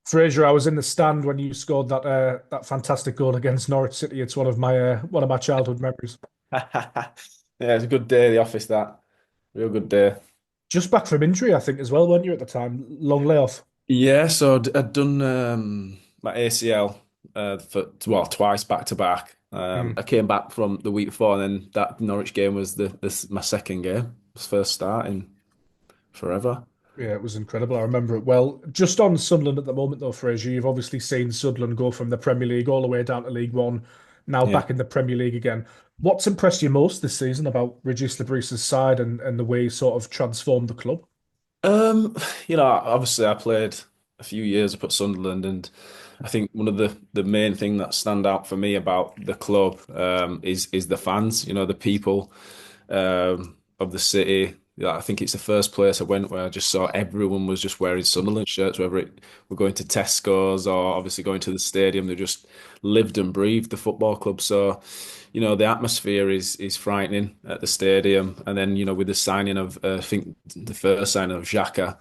Fraizer, I was in the stand when you scored that fantastic goal against Norwich City. It's one of my childhood memories. Yeah, it's a good day at the office, that. Real good day. Just back from injury, I think, as well, weren't you at the time? Long layoff. Yeah, so I'd done my ACL for well twice back to back. Mm. I came back from the week before, and then that Norwich game was my second game, first start in forever. Yeah, it was incredible. I remember it well. Just on Sunderland at the moment, though, Fraser, you've obviously seen Sunderland go from the Premier League all the way down to League One, now Yeah. back in the Premier League again. What's impressed you most this season about Régis Le Bris's side and the way he sort of transformed the club? Um, obviously I played a few years up at Sunderland, and I think one of the main thing that stand out for me about the club is the fans, the people of the city. Yeah, I think it's the first place I went where I just saw everyone was just wearing Sunderland shirts, whether it were going to Tesco's or obviously going to the stadium. They just lived and breathed the football club. So, the atmosphere is frightening at the stadium. And then, with the signing of, I think the first signing of Xhaka,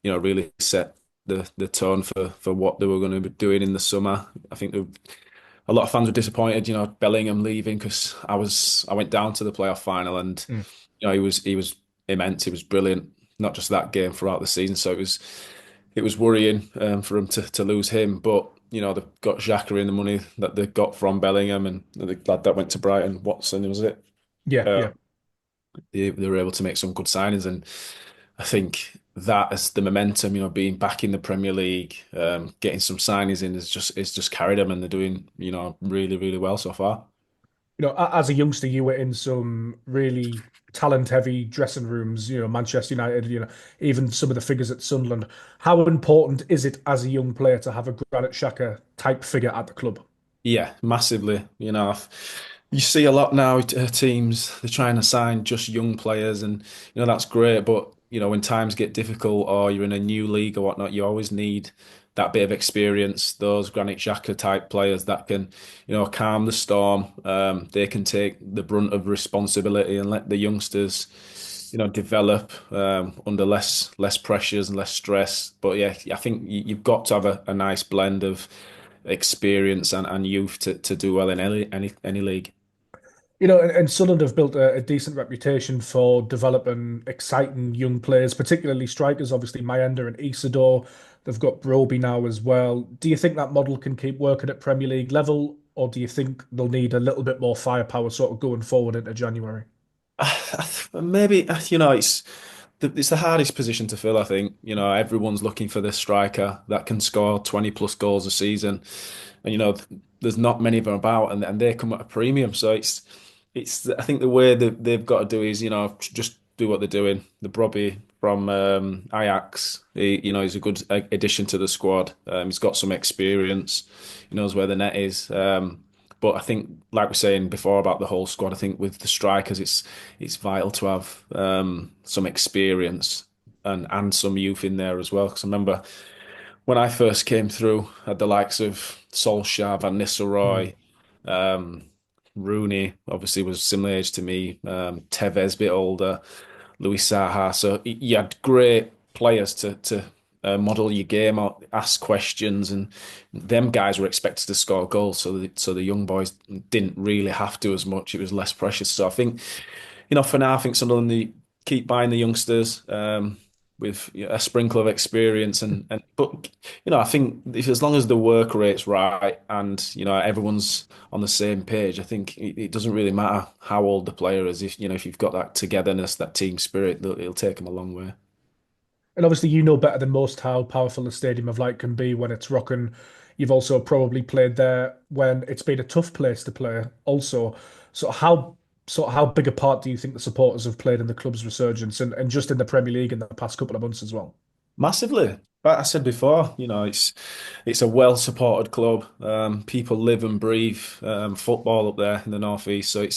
really set the tone for what they were going to be doing in the summer. I think a lot of fans were disappointed, Bellingham leaving because I went down to the playoff final and Mm. he was immense. He was brilliant, not just that game throughout the season. So it was worrying for him to lose him, but they've got Xhaka in the money that they got from Bellingham and the lad that went to Brighton, Watson, was it? Yeah, Uh, yeah. they were able to make some good signings, and I think that as the momentum, being back in the Premier League, getting some signings in is just carried them, and they're doing really really well so far. As a youngster, you were in some really talent-heavy dressing rooms, Manchester United, even some of the figures at Sunderland. How important is it as a young player to have a Granit Xhaka type figure at the club? Yeah, massively. You see a lot now. Teams they're trying to sign just young players, and that's great. But when times get difficult or you're in a new league or whatnot, you always need that bit of experience. Those Granit Xhaka type players that can, calm the storm. They can take the brunt of responsibility and let the youngsters, develop under less pressures and less stress. But yeah, I think you've got to have a nice blend of experience and youth to do well in any league. And Sunderland have built a decent reputation for developing exciting young players, particularly strikers. Obviously, Mayenda and Isidore. They've got Broby now as well. Do you think that model can keep working at Premier League level, or do you think they'll need a little bit more firepower sort of going forward into January? Maybe it's the hardest position to fill. I think everyone's looking for this striker that can score 20 plus goals a season, and there's not many of them about, and they come at a premium. So it's I think the way that they've got to do is just do what they're doing. The Brobbey from Ajax, he's a good addition to the squad. He's got some experience. He knows where the net is. But I think, like we're saying before about the whole squad, I think with the strikers, it's vital to have some experience and some youth in there as well. Because I remember when I first came through, had the likes of Solskjaer, Van Mm. Nistelrooy, um, Rooney, obviously was similar age to me, Tevez, bit older, Louis Saha. So you had great players to model your game out, ask questions, and them guys were expected to score goals. So the young boys didn't really have to as much. It was less precious. So I think, for now, I think Sunderland they keep buying the youngsters. With a sprinkle of experience but I think if as long as the work rate's right and everyone's on the same page, I think it doesn't really matter how old the player is. If you've got that togetherness, that team spirit, it'll take them a long way. And obviously, you know better than most how powerful the Stadium of Light can be when it's rocking. You've also probably played there when it's been a tough place to play, also. So how big a part do you think the supporters have played in the club's resurgence and just in the Premier League in the past couple of months as well? Massively. Like I said before, it's a well supported club. People live and breathe football up there in the northeast. So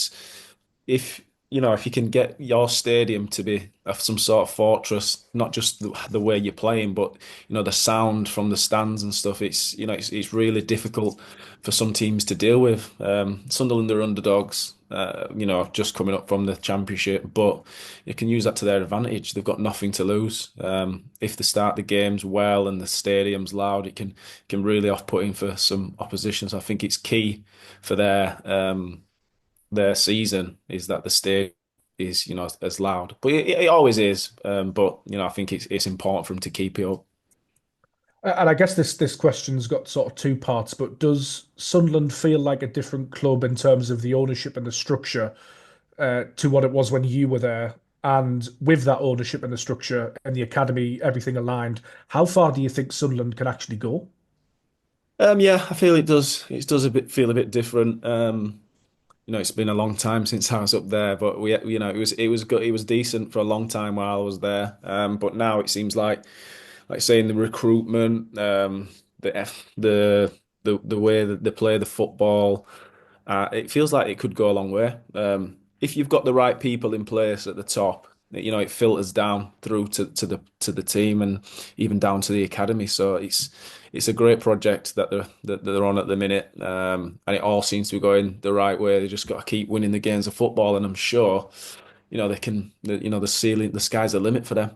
if if you can get your stadium to be some sort of fortress, not just the way you're playing, but the sound from the stands and stuff, it's really difficult for some teams to deal with. Sunderland are underdogs, just coming up from the Championship, but you can use that to their advantage. They've got nothing to lose. If they start the games well and the stadium's loud, it can really off-putting for some opposition. So I think it's key for their season is that the stage is, as loud. But it always is. But I think it's important for him to keep it up. And I guess this question's got sort of two parts, but does Sunderland feel like a different club in terms of the ownership and the structure to what it was when you were there? And with that ownership and the structure and the academy, everything aligned, how far do you think Sunderland can actually go? Yeah, I feel it does. It does feel a bit different. It's been a long time since I was up there, but it was good. It was decent for a long time while I was there. But now it seems like saying the recruitment, the way that they play the football, it feels like it could go a long way. If you've got the right people in place at the top, it filters down through to the team and even down to the academy. So it's a great project that they're on at the minute, and it all seems to be going the right way. They just got to keep winning the games of football, and I'm sure, they can. The sky's the limit for them.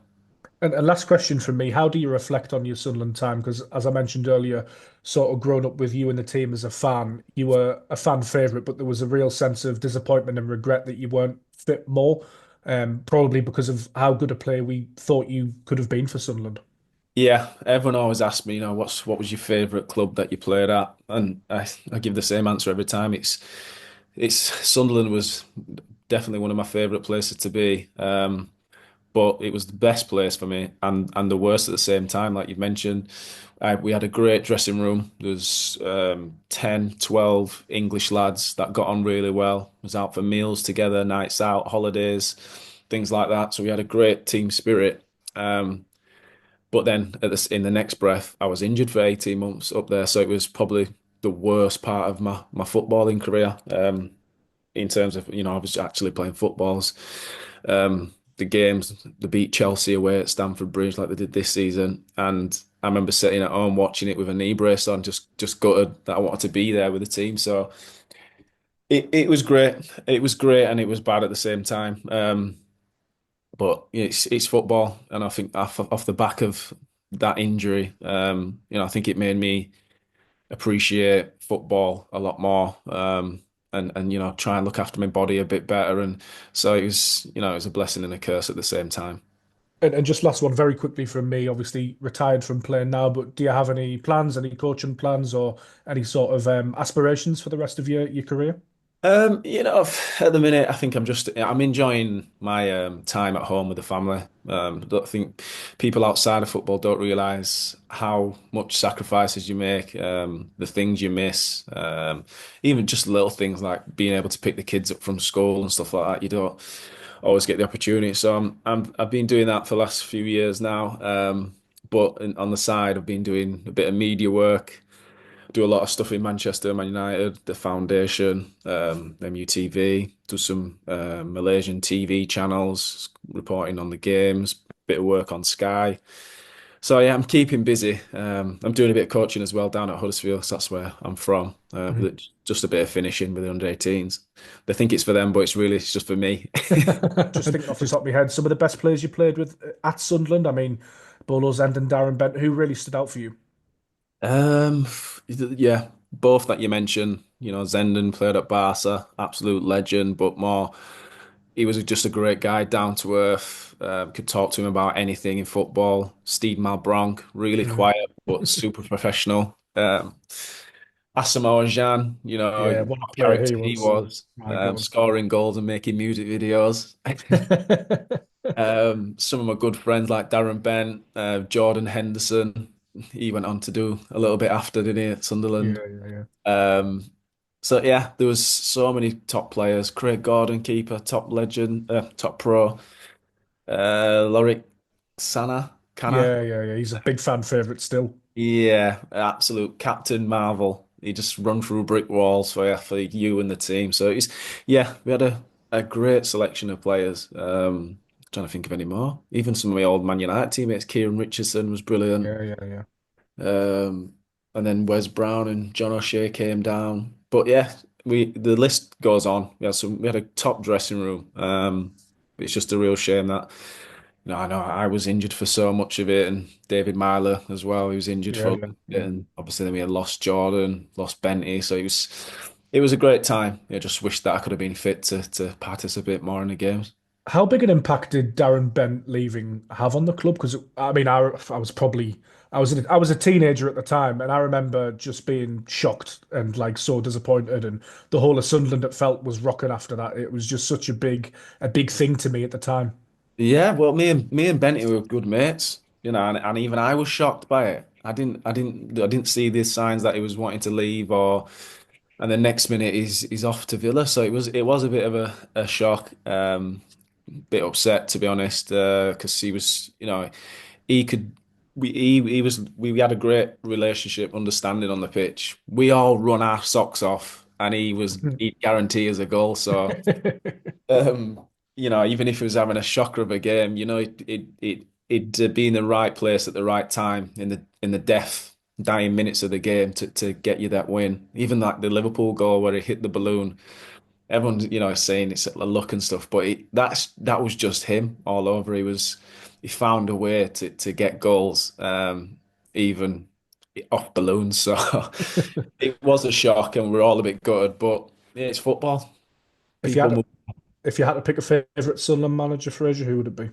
And last question from me, how do you reflect on your Sunderland time? Because as I mentioned earlier, sort of grown up with you and the team as a fan, you were a fan favourite, but there was a real sense of disappointment and regret that you weren't fit more, probably because of how good a player we thought you could have been for Sunderland. Yeah, everyone always asks me, what was your favorite club that you played at, and I give the same answer every time. It's Sunderland was definitely one of my favorite places to be. But it was the best place for me and the worst at the same time, like you've mentioned. We had a great dressing room. There was 10, 12 English lads that got on really well. Was out for meals together, nights out, holidays, things like that. So we had a great team spirit. But then in the next breath, I was injured for 18 months up there. So it was probably the worst part of my footballing career. In terms of, I was actually playing footballs. The games, they beat Chelsea away at Stamford Bridge like they did this season. And I remember sitting at home watching it with a knee brace on, just gutted that I wanted to be there with the team. So it was great. It was great and it was bad at the same time. But it's football. And I think off the back of that injury, I think it made me appreciate football a lot more, and try and look after my body a bit better. And so it was a blessing and a curse at the same time. And just last one, very quickly from me, obviously retired from playing now, but do you have any plans, any coaching plans, or any sort of aspirations for the rest of your career? At the minute, I think I'm enjoying my time at home with the family. I don't think people outside of football don't realise how much sacrifices you make, the things you miss, even just little things like being able to pick the kids up from school and stuff like that. You don't always get the opportunity. So I've been doing that for the last few years now. But on the side, I've been doing a bit of media work, do a lot of stuff in Manchester, Man United, the foundation, MUTV, do some Malaysian TV channels, reporting on the games, bit of work on Sky. So yeah, I'm keeping busy. I'm doing a bit of coaching as well down at Huddersfield, 'cause that's where I'm from. Just a bit of finishing with the under-18s. They think it's for them, but it's just for me. Just thinking off the top of my head, some of the best players you played with at Sunderland. I mean, Bolo Zend and Darren Bent, who really stood out for you? Um, yeah, both that you mentioned. Zenden played at Barca, absolute legend, but more, he was just a great guy, down to earth. Could talk to him about anything in football. Steve Malbronk, really Mm. quiet but super professional. Asamoah Gyan, Yeah, what a what player character he he was. was, My God. scoring goals and making music videos. Some of my good friends like Darren Bent, Jordan Henderson. He went on to do a little bit after, didn't he, at Yeah, Sunderland? yeah, yeah. Um, so yeah, there was so many top players. Craig Gordon, keeper, top legend, top pro. Lorik Kana. Yeah, yeah, yeah. He's a big fan favorite still. Yeah, absolute Captain Marvel. He just run through brick walls for you and the team. So yeah, we had a great selection of players. Trying to think of any more. Even some of my old Man United teammates, Kieran Richardson was brilliant. Yeah, yeah, yeah. Um, and then Wes Brown and John O'Shea came down. But yeah, the list goes on. We had a top dressing room. It's just a real shame that I know I was injured for so much of it, and David Myler as well. He was injured Yeah, for a yeah, little bit, yeah. and obviously then we had lost Jordan, lost Benty, so it was a great time. I just wish that I could have been fit to participate more in the games. How big an impact did Darren Bent leaving have on the club? Because I mean, I was probably I was a teenager at the time, and I remember just being shocked and like so disappointed, and the whole of Sunderland it felt was rocking after that. It was just such a big thing to me at the time. Yeah, well, me and Benty were good mates, and even I was shocked by it. I didn't see the signs that he was wanting to leave, and the next minute he's off to Villa. So it was a bit of a shock, bit upset to be honest, because he was, he could. We had a great relationship, understanding on the pitch. We all run our socks off, and he'd guarantee us a goal. So. Um, even if he was having a shocker of a game, it'd be in the right place at the right time in the dying minutes of the game to get you that win. Even like the Liverpool goal where he hit the balloon, everyone is saying it's a luck and stuff, but that was just him all over. He found a way to get goals, even off balloons. So it was a shock, and we're all a bit gutted, but yeah, it's football. If you People had move. if you had to pick a favorite Sunderland manager, Fraizer, who would it be?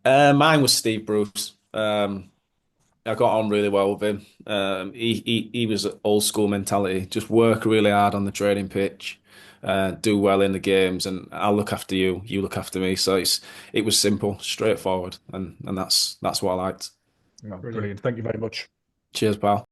Mine was Steve Bruce. I got on really well with him. He was old school mentality. Just work really hard on the training pitch, do well in the games, and I'll look after you. You look after me. So it was simple, straightforward, and that's what I liked. No, brilliant. Thank you very much. Cheers, pal.